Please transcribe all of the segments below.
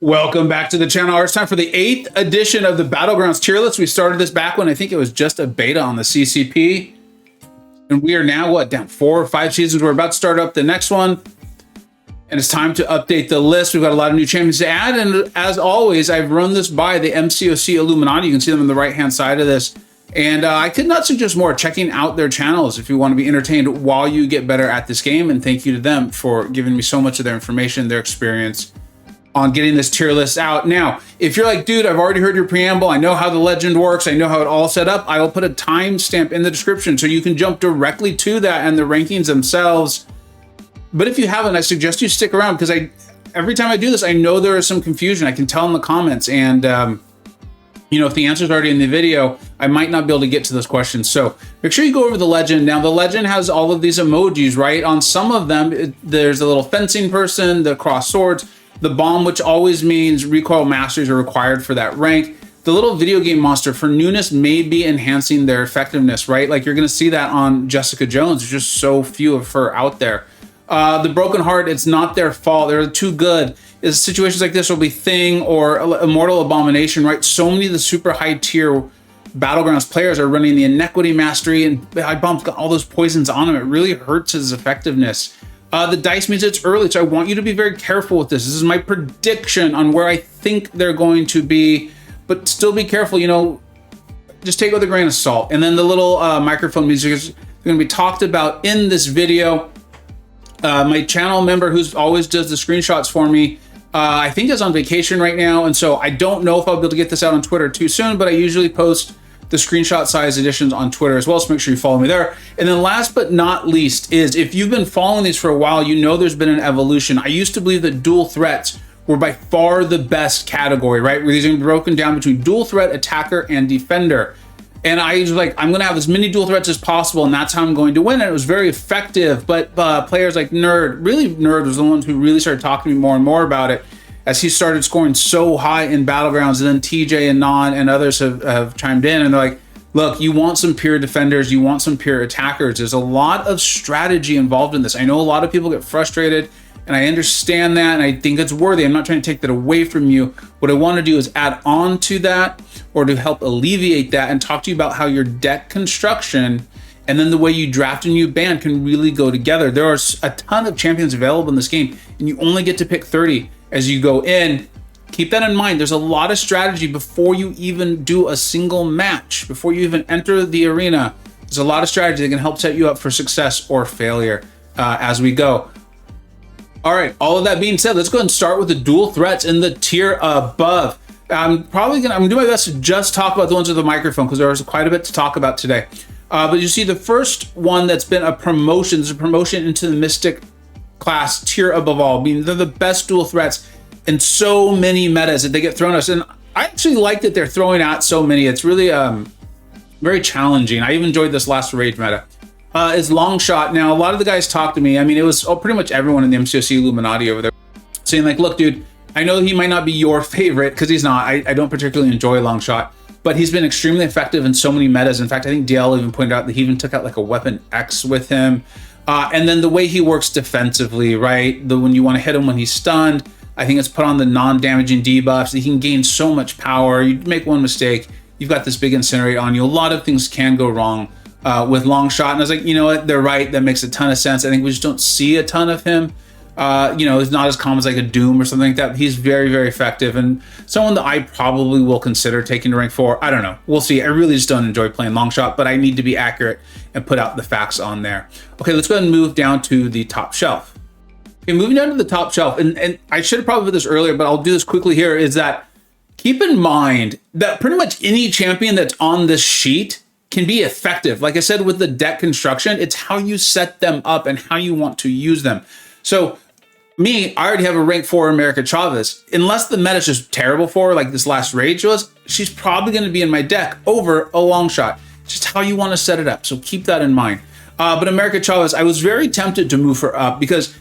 Welcome back to the channel. It's time for the 8th edition of the Battlegrounds tier list. We started this back when I think it was just a beta on the CCP. And we are now, down 4 or 5 seasons. We're about to start up the next one. And it's time to update the list. We've got a lot of new champions to add. And as always, I've run this by the MCoC Illuminati. You can see them on the right-hand side of this. And I could not suggest more checking out their channels if you want to be entertained while you get better at this game. And thank you to them for giving me so much of their information, their experience on getting this tier list out. Now, if you're like, dude, I've already heard your preamble, I know how the legend works, I know how it all set up, I will put a timestamp in the description so you can jump directly to that and the rankings themselves. But if you haven't, I suggest you stick around because every time I do this, I know there is some confusion. I can tell in the comments, and you know, if the answer's already in the video, I might not be able to get to those questions. So make sure you go over the legend. Now, the legend has all of these emojis, right? On some of them, there's a little fencing person, the cross swords, the bomb, which always means recoil masters are required for that rank. The little video game monster for newness may be enhancing their effectiveness, right? Like you're going to see that on Jessica Jones. There's just so few of her out there. The broken heart, it's not their fault. They're too good. Is situations like this will be Thing or Immortal Abomination, right? So many of the super high tier Battlegrounds players are running the Inequity Mastery, and I bumped got all those poisons on him. It really hurts his effectiveness. The dice means it's early, so I want you to be very careful with this. This is my prediction on where I think they're going to be, but still be careful, you know, just take it with a grain of salt. And then the little microphone music is going to be talked about in this video. My channel member who's always does the screenshots for me, I think is on vacation right now, and so I don't know if I'll be able to get this out on Twitter too soon, but I usually post the screenshot size editions on Twitter as well, so make sure you follow me there. And then last but not least is, if you've been following these for a while, you know there's been an evolution. I used to believe that dual threats were by far the best category, right? Where these are broken down between dual threat, attacker, and defender. And I was like, I'm gonna have as many dual threats as possible, and that's how I'm going to win. And it was very effective, but players like Nerd was the one who really started talking to me more and more about it as he started scoring so high in Battlegrounds. And then TJ and Non and others have chimed in, and they're like, look, you want some pure defenders, you want some pure attackers. There's a lot of strategy involved in this. I know a lot of people get frustrated, and I understand that, and I think it's worthy. I'm not trying to take that away from you. What I want to do is add on to that, or to help alleviate that, and talk to you about how your deck construction and then the way you draft a new band can really go together. There are a ton of champions available in this game, and you only get to pick 30 as you go in. Keep that in mind. There's a lot of strategy before you even do a single match, before you even enter the arena. There's a lot of strategy that can help set you up for success or failure as we go. All right, all of that being said, let's go ahead and start with the dual threats in the tier above. I'm gonna do my best to just talk about the ones with the microphone because there's quite a bit to talk about today. But you see the first one that's been a promotion is a promotion into the Mystic class tier above all. I mean, they're the best dual threats in so many metas that they get thrown at us. And I actually like that they're throwing out so many. It's really very challenging. I even enjoyed this last Rage meta. Is Longshot. Now, a lot of the guys talked to me. I mean, it was pretty much everyone in the MCoC Illuminati over there saying like, look, dude, I know he might not be your favorite because he's not. I don't particularly enjoy Longshot, but he's been extremely effective in so many metas. In fact, I think DL even pointed out that he even took out like a Weapon X with him. And then the way he works defensively, right? When you want to hit him when he's stunned, I think it's put on the non-damaging debuffs. He can gain so much power. You make one mistake, you've got this big Incinerate on you. A lot of things can go wrong with Longshot. And I was like, you know what? They're right. That makes a ton of sense. I think we just don't see a ton of him. You know, it's not as common as like a Doom or something like that. But he's very, very effective, and someone that I probably will consider taking to rank 4. I don't know. We'll see. I really just don't enjoy playing Longshot, but I need to be accurate and put out the facts on there. Okay, let's go ahead and move down to the top shelf. Okay, moving down to the top shelf, and I should have probably put this earlier, but I'll do this quickly here, is that keep in mind that pretty much any champion that's on this sheet can be effective. Like I said, with the deck construction, it's how you set them up and how you want to use them. So me, I already have a rank 4 America Chavez. Unless the meta's just terrible for her, like this last Rage was, she's probably going to be in my deck over a Longshot. Just how you want to set it up. So keep that in mind. But America Chavez, I was very tempted to move her up because,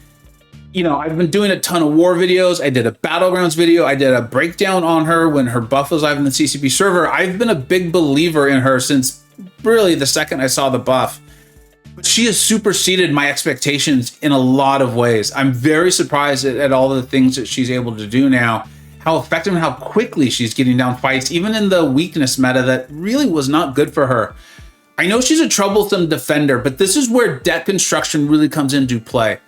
you know, I've been doing a ton of war videos. I did a Battlegrounds video. I did a breakdown on her when her buff was live in the CCP server. I've been a big believer in her since really the second I saw the buff. But she has superseded my expectations in a lot of ways. I'm very surprised at all the things that she's able to do now. how effective and how quickly she's getting down fights, even in the weakness meta that really was not good for her. I know she's a troublesome defender, but this is where deck construction really comes into play.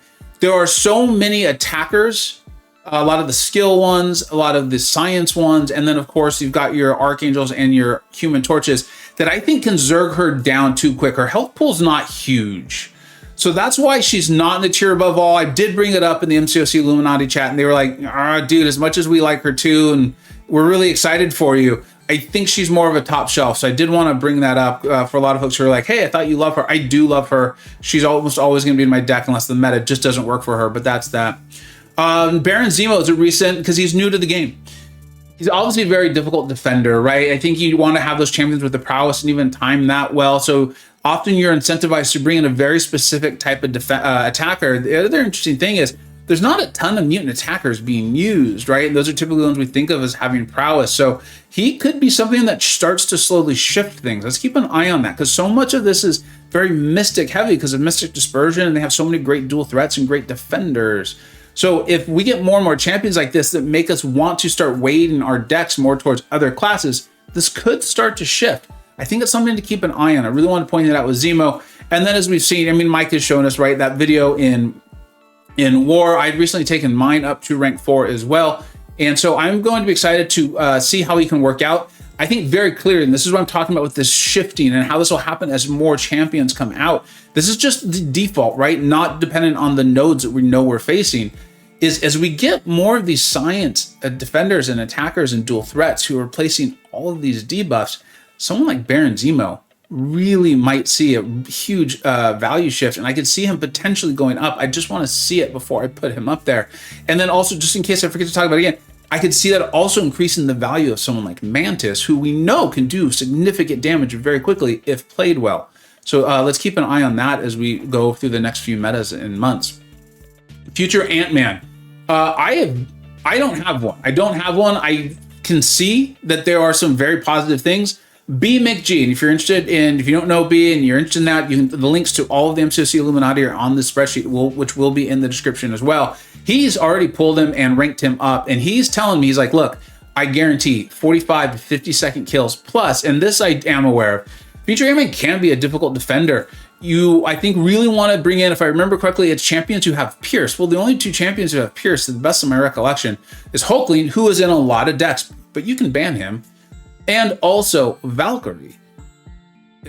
There are so many attackers, a lot of the skill ones, a lot of the science ones, and then of course you've got your archangels and your human torches that I think can zerg her down too quick. Her health pool's not huge. So that's why she's not in the tier above all. I did bring it up in the MCoC Illuminati chat, and they were like, dude, as much as we like her too, and we're really excited for you, I think she's more of a top shelf. So I did want to bring that up for a lot of folks who are like, hey, I thought you love her. I do love her. She's almost always going to be in my deck unless the meta just doesn't work for her, but that's that. Baron Zemo is a recent, because he's new to the game. He's obviously a very difficult defender, right? I think you want to have those champions with the prowess and even time that well. So often you're incentivized to bring in a very specific type of attacker. The other interesting thing is there's not a ton of mutant attackers being used, right? And those are typically the ones we think of as having prowess. So he could be something that starts to slowly shift things. Let's keep an eye on that, because so much of this is very mystic heavy because of mystic dispersion, and they have so many great dual threats and great defenders. So if we get more and more champions like this that make us want to start weighting our decks more towards other classes, this could start to shift. I think it's something to keep an eye on. I really want to point that out with Zemo. And then as we've seen, I mean, Mike has shown us, right, that video in War. I'd recently taken mine up to rank 4 as well. And so I'm going to be excited to see how he can work out. I think very clearly, and this is what I'm talking about with this shifting and how this will happen as more champions come out. This is just the default, right? Not dependent on the nodes that we know we're facing. Is as we get more of these science defenders and attackers and dual threats who are placing all of these debuffs, someone like Baron Zemo really might see a huge value shift, and I could see him potentially going up. I just want to see it before I put him up there. And then also, just in case I forget to talk about it again, I could see that also increasing the value of someone like Mantis, who we know can do significant damage very quickly if played well. So let's keep an eye on that as we go through the next few metas and months. Future Ant-Man. I don't have one. I can see that there are some very positive things. B McG, and if you're interested in, if you don't know B and you're interested in that, the links to all of the MCoC Illuminati are on this spreadsheet, which will be in the description as well. He's already pulled him and ranked him up, and he's telling me, he's like, look, I guarantee 45 to 50 second kills plus, and this I am aware of. Future Ant-Man can be a difficult defender. You, I think, really want to bring in, if I remember correctly, it's champions who have Pierce. Well, the only two champions who have Pierce, to the best of my recollection, is Hulkling, who is in a lot of decks, but you can ban him, and also Valkyrie.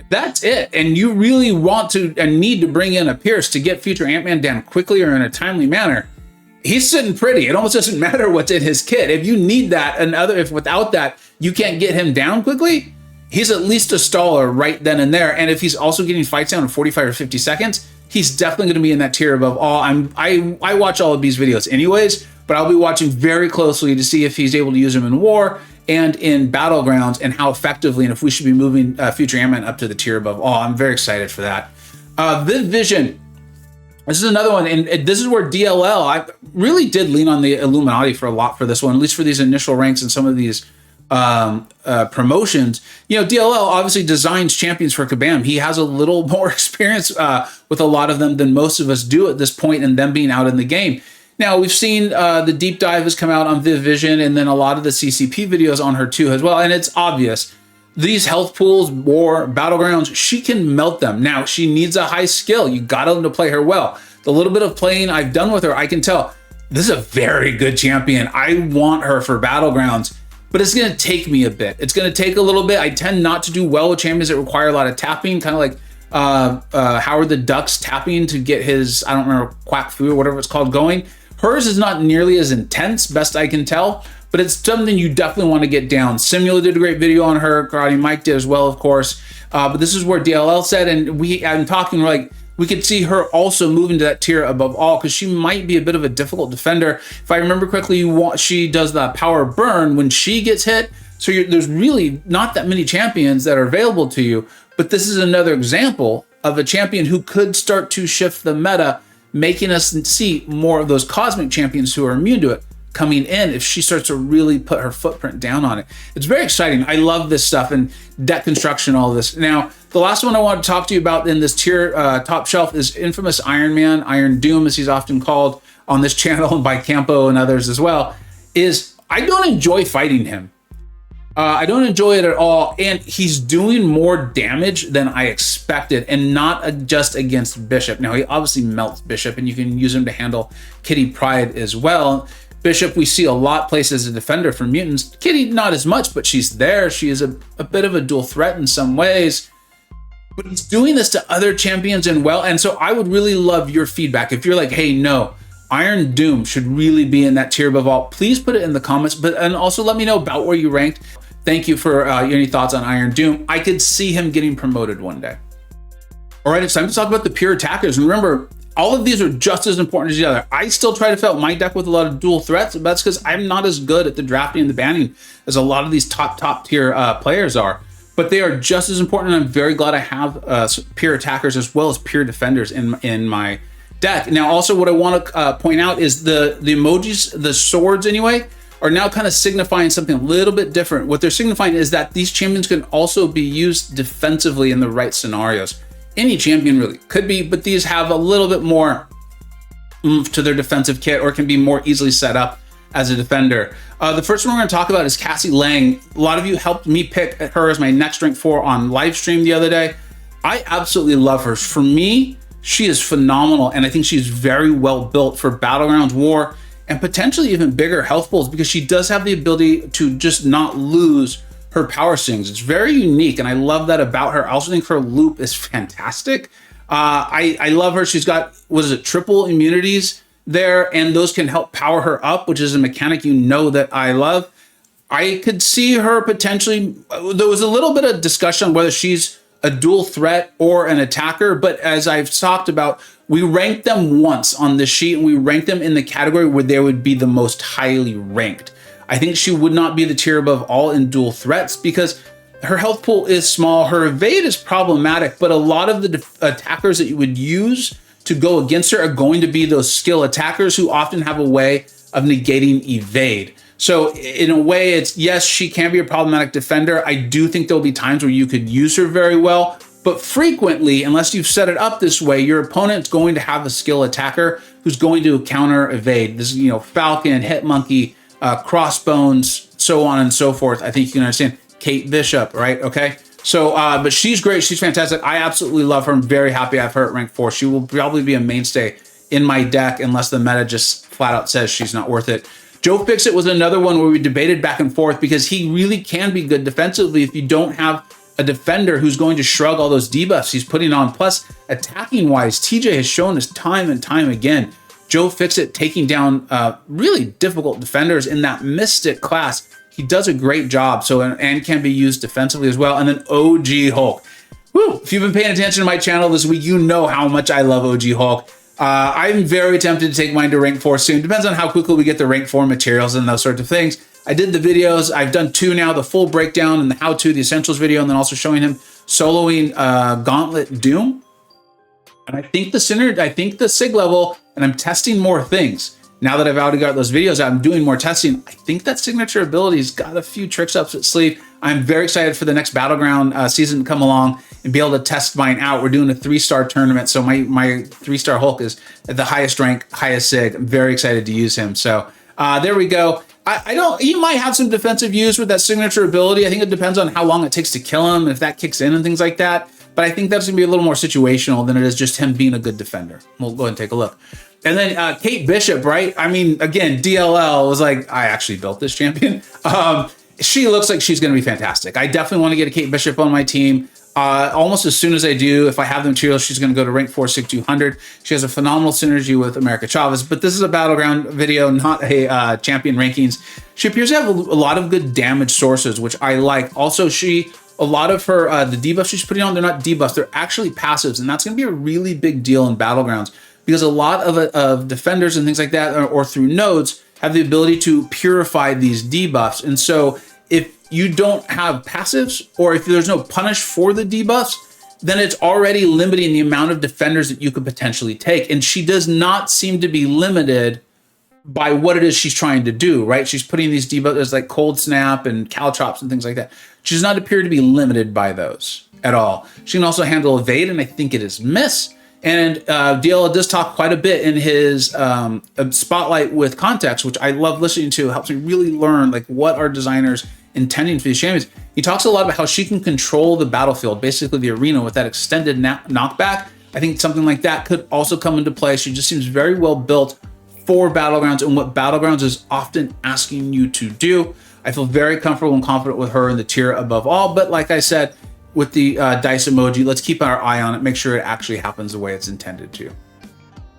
That's it. And you really want to and need to bring in a Pierce to get Future Ant-Man down quickly or in a timely manner. He's sitting pretty. It almost doesn't matter what's in his kit. If you need that, if without that, you can't get him down quickly, he's at least a staller right then and there. And if he's also getting fights down in 45 or 50 seconds, he's definitely going to be in that tier above all. I watch all of these videos anyways, but I'll be watching very closely to see if he's able to use him in War and in Battlegrounds, and how effectively, and if we should be moving Future Ant-Man up to the tier above all. I'm very excited for that. Viv Vision. This is another one, and this is where DLL, I really did lean on the Illuminati for a lot for this one, at least for these initial ranks and some of these promotions. You know, DLL obviously designs champions for Kabam. He has a little more experience with a lot of them than most of us do at this point, and them being out in the game. Now, we've seen the deep dive has come out on Viv Vision, and then a lot of the CCP videos on her too as well, and it's obvious. These health pools, War, Battlegrounds, she can melt them. Now, she needs a high skill. You got to play her well. The little bit of playing I've done with her, I can tell this is a very good champion. I want her for Battlegrounds, but it's going to take me a bit. It's going to take a little bit. I tend not to do well with champions that require a lot of tapping, kind of like Howard the Duck's tapping to get his, I don't remember, Quack Fu or whatever it's called going. Hers is not nearly as intense, best I can tell, but it's something you definitely want to get down. Simula did a great video on her. Karate Mike did as well, of course. But this is where DLL said, and I'm talking like, we could see her also moving to that tier above all, because she might be a bit of a difficult defender. If I remember correctly, she does the power burn when she gets hit. So there's really not that many champions that are available to you. But this is another example of a champion who could start to shift the meta, making us see more of those cosmic champions who are immune to it coming in if she starts to really put her footprint down on it. It's very exciting. I love this stuff and deck construction, all this. Now, the last one I want to talk to you about in this tier top shelf is infamous Iron Man, Iron Doom, as he's often called on this channel and by Campo and others as well, is I don't enjoy fighting him. I don't enjoy it at all, and he's doing more damage than I expected, and not just against Bishop. Now, he obviously melts Bishop, and you can use him to handle Kitty Pryde as well. Bishop, we see a lot placed as a defender for mutants. Kitty, not as much, but she's there. She is a bit of a dual threat in some ways. But he's doing this to other champions and well, and so I would really love your feedback. If you're like, hey, no, Iron Doom should really be in that tier above all, please put it in the comments, and also let me know about where you ranked. Thank you for any thoughts on Iron Doom. I could see him getting promoted one day. All right, it's time to talk about the pure attackers. And remember, all of these are just as important as the other. I still try to fill out my deck with a lot of dual threats, but that's because I'm not as good at the drafting and the banning as a lot of these top tier players are. But they are just as important, and I'm very glad I have pure attackers as well as pure defenders in my deck. Now, also what I want to point out is the emojis, the swords anyway, are now kind of signifying something a little bit different. What they're signifying is that these champions can also be used defensively in the right scenarios. Any champion really could be, but these have a little bit more oomph to their defensive kit, or can be more easily set up as a defender. The first one we're going to talk about is Cassie Lang. A lot of you helped me pick her as my next rank 4 on live stream the other day. I absolutely love her. For me, she is phenomenal, and I think she's very well built for Battlegrounds War, and potentially even bigger health pools, because she does have the ability to just not lose her power stings. It's very unique, and I love that about her. I also think her loop is fantastic. I love her. She's got, what is it, triple immunities there, and those can help power her up, which is a mechanic that I love. I could see her potentially, there was a little bit of discussion on whether she's a dual threat or an attacker, but as I've talked about, we ranked them once on this sheet, and we ranked them in the category where they would be the most highly ranked. I think she would not be the tier above all in dual threats because her health pool is small. Her evade is problematic, but a lot of the attackers that you would use to go against her are going to be those skill attackers who often have a way of negating evade. So in a way, it's, yes, she can be a problematic defender. I do think there'll be times where you could use her very well, but frequently, unless you've set it up this way, your opponent's going to have a skill attacker who's going to counter evade. This is, Falcon, Hit Monkey, Crossbones, so on and so forth. I think you can understand. Kate Bishop, right? Okay. So, but she's great. She's fantastic. I absolutely love her. I'm very happy I have her at rank 4. She will probably be a mainstay in my deck unless the meta just flat out says she's not worth it. Joe Fixit was another one where we debated back and forth because he really can be good defensively if you don't have a defender who's going to shrug all those debuffs he's putting on. Plus, attacking wise, TJ has shown us time and time again, Joe Fixit taking down really difficult defenders in that Mystic class. He does a great job, so and can be used defensively as well. And then OG Hulk. Woo! If you've been paying attention to my channel this week, you know how much I love OG Hulk. I'm very tempted to take mine to rank 4 soon. Depends on how quickly we get the rank 4 materials and those sorts of things. I did the videos. I've done 2 now, the full breakdown and the how-to, the essentials video, and then also showing him soloing Gauntlet Doom. And I think the SIG level, and I'm testing more things. Now that I've already got those videos out, I'm doing more testing. I think that signature ability's got a few tricks up its sleeve. I'm very excited for the next Battleground season to come along and be able to test mine out. We're doing a 3-star tournament, so my 3-star Hulk is at the highest rank, highest SIG. I'm very excited to use him. So there we go. He might have some defensive use with that signature ability. I think it depends on how long it takes to kill him, if that kicks in and things like that. But I think that's gonna be a little more situational than it is just him being a good defender. We'll go ahead and take a look. And then Kate Bishop, right? I mean, again, DLL was like, I actually built this champion. She looks like she's going to be fantastic. I definitely want to get a Kate Bishop on my team. Almost as soon as I do, if I have the materials, she's going to go to rank 4, 200. She has a phenomenal synergy with America Chavez, but this is a Battleground video, not a champion rankings. She appears to have a lot of good damage sources, which I like. Also, a lot of her, the debuffs she's putting on, they're not debuffs, they're actually passives, and that's going to be a really big deal in Battlegrounds. Because a lot of defenders and things like that, or through nodes, have the ability to purify these debuffs. And so if you don't have passives, or if there's no punish for the debuffs, then it's already limiting the amount of defenders that you could potentially take. And she does not seem to be limited by what it is she's trying to do, right? She's putting these debuffs like Cold Snap and Caltrops and things like that. She does not appear to be limited by those at all. She can also handle evade, and I think it is miss. And DLL does talk quite a bit in his Spotlight with Context, which I love listening to. It helps me really learn like what are designers intending for these champions. He talks a lot about how she can control the battlefield, basically the arena, with that extended knockback. I think something like that could also come into play. She just seems very well built for Battlegrounds and what Battlegrounds is often asking you to do. I feel very comfortable and confident with her in the tier above all. But like I said, with the dice emoji, let's keep our eye on it, make sure it actually happens the way it's intended to.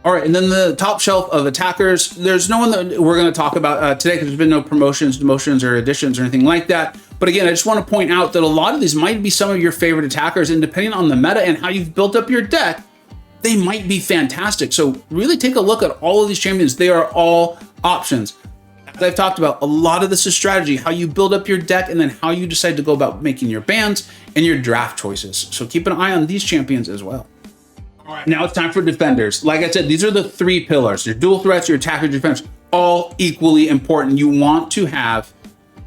All right, and then the top shelf of attackers, there's no one that we're going to talk about today because there's been no promotions, demotions, or additions or anything like that. But again, I just want to point out that a lot of these might be some of your favorite attackers, and depending on the meta and how you've built up your deck, they might be fantastic. So really take a look at all of these champions. They are all options. As I've talked about, a lot of this is strategy, how you build up your deck, and then how you decide to go about making your bans and your draft choices. So keep an eye on these champions as well. All right, now it's time for defenders. Like I said, these are the three pillars. Your dual threats, your attackers, your defenders, all equally important. You want to have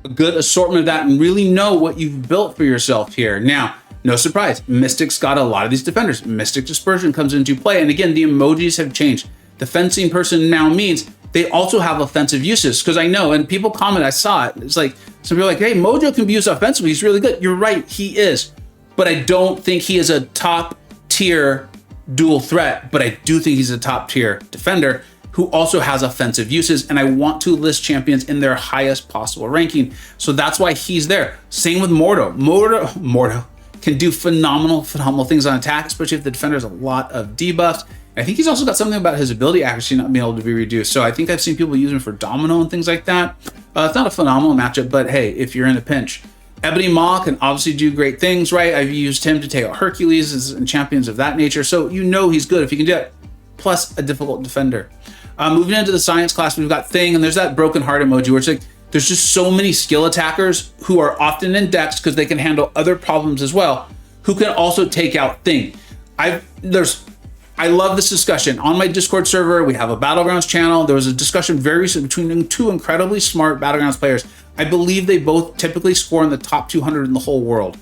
a good assortment of that and really know what you've built for yourself here. Now, no surprise, Mystic's got a lot of these defenders. Mystic Dispersion comes into play. And again, the emojis have changed. The fencing person now means they also have offensive uses. Because I know, and people comment, I saw it. It's like, some people are like, hey, Mojo can be used offensively. He's really good. You're right, he is. But I don't think he is a top tier dual threat. But I do think he's a top tier defender who also has offensive uses. And I want to list champions in their highest possible ranking. So that's why he's there. Same with Mordo. Mordo can do phenomenal things on attack, especially if the defender has a lot of debuffs. I think he's also got something about his ability accuracy not being able to be reduced. So I think I've seen people use him for Domino and things like that. It's not a phenomenal matchup, but hey, if you're in a pinch. Ebony Maw can obviously do great things, right? I've used him to take out Hercules and champions of that nature. So you know he's good if he can do it. Plus a difficult defender. Moving into the science class, we've got Thing, and there's that broken heart emoji where it's like, there's just so many skill attackers who are often in decks because they can handle other problems as well, who can also take out Thing. I love this discussion. On my Discord server, we have a Battlegrounds channel. There was a discussion very recently between two incredibly smart Battlegrounds players. I believe they both typically score in the top 200 in the whole world.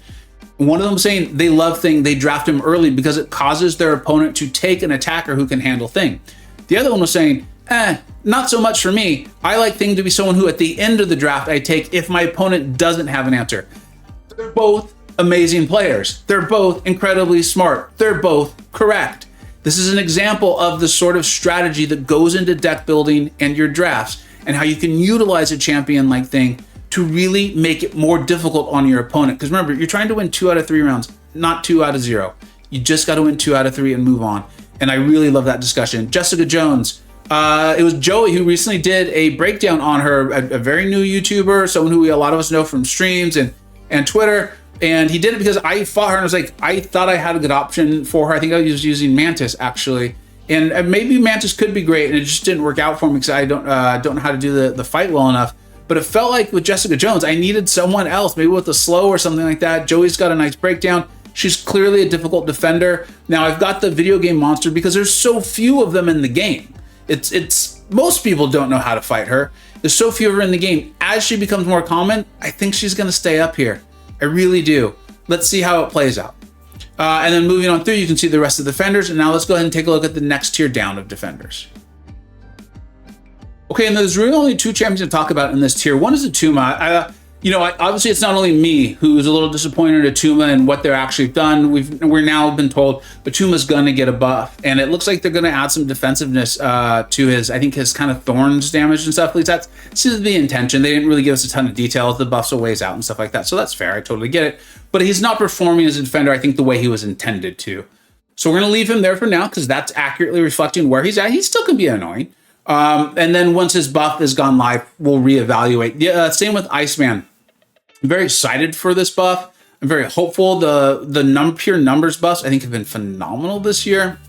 One of them saying they love Thing, they draft him early because it causes their opponent to take an attacker who can handle Thing. The other one was saying, not so much for me. I like Thing to be someone who at the end of the draft I take if my opponent doesn't have an answer. They're both amazing players. They're both incredibly smart. They're both correct. This is an example of the sort of strategy that goes into deck building and your drafts and how you can utilize a champion like Thing to really make it more difficult on your opponent. Because remember, you're trying to win 2 out of 3 rounds, not 2 out of 0. You just got to win 2 out of 3 and move on. And I really love that discussion. Jessica Jones. It was Joey who recently did a breakdown on her, a very new YouTuber, someone who a lot of us know from streams and Twitter. And he did it because I fought her and I was like, I thought I had a good option for her. I think I was using Mantis actually. And maybe Mantis could be great and it just didn't work out for me because I don't know how to do the fight well enough. But it felt like with Jessica Jones, I needed someone else, maybe with a slow or something like that. Joey's got a nice breakdown. She's clearly a difficult defender. Now I've got the video game monster because there's so few of them in the game. It's most people don't know how to fight her. There's so few of her in the game. As she becomes more common, I think she's going to stay up here. I really do. Let's see how it plays out. And then moving on through, you can see the rest of the defenders. And now let's go ahead and take a look at the next tier down of defenders. Okay, and there's really only 2 champions to talk about in this tier. One is Atuma. Obviously it's not only me who's a little disappointed at Atuma and what they're actually done. We're now been told Atuma's going to get a buff, and it looks like they're going to add some defensiveness to his kind of thorns damage and stuff. At least that seems to be the intention. They didn't really give us a ton of details. The buff's a ways out and stuff like that, so that's fair. I totally get it. But he's not performing as a defender, I think, the way he was intended to. So we're going to leave him there for now because that's accurately reflecting where he's at. He still can be annoying. And then once his buff is gone live, we'll reevaluate. Yeah, same with Iceman. I'm very excited for this buff. I'm very hopeful. The pure numbers buffs I think have been phenomenal this year.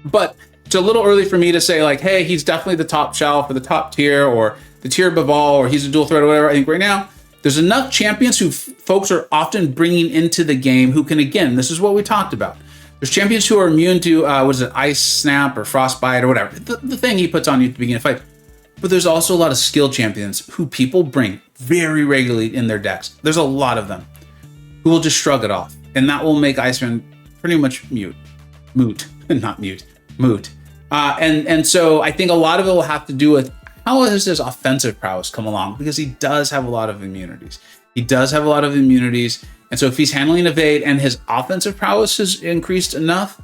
But it's a little early for me to say like, hey, he's definitely the top shelf or the top tier or the tier above all, or he's a dual threat or whatever. I think right now there's enough champions who folks are often bringing into the game who can, again, this is what we talked about. There's champions who are immune to, Ice Snap or Frostbite or whatever. The thing he puts on you at the beginning of the fight. But there's also a lot of skill champions who people bring very regularly in their decks. There's a lot of them who will just shrug it off. And that will make Iceman pretty much moot. not mute, moot. And so I think a lot of it will have to do with how has his offensive prowess come along, because he does have a lot of immunities. And so if he's handling evade and his offensive prowess has increased enough,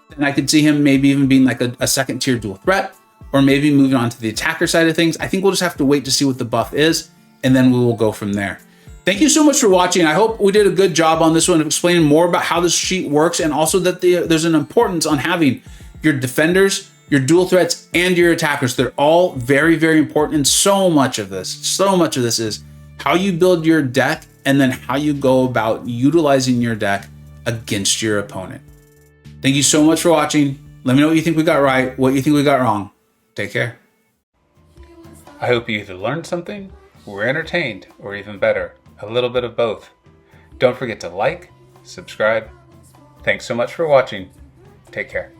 then I could see him maybe even being like a second tier dual threat, or maybe moving on to the attacker side of things. I think we'll just have to wait to see what the buff is, and then we will go from there. Thank you so much for watching. I hope we did a good job on this one of explaining more about how this sheet works, and also that there's an importance on having your defenders, your dual threats, and your attackers. They're all very, very important. And so much of this is how you build your deck, and then how you go about utilizing your deck against your opponent. Thank you so much for watching. Let me know what you think we got right, what you think we got wrong. Take care. I hope you either learned something, were entertained, or even better, a little bit of both. Don't forget to like, subscribe. Thanks so much for watching. Take care.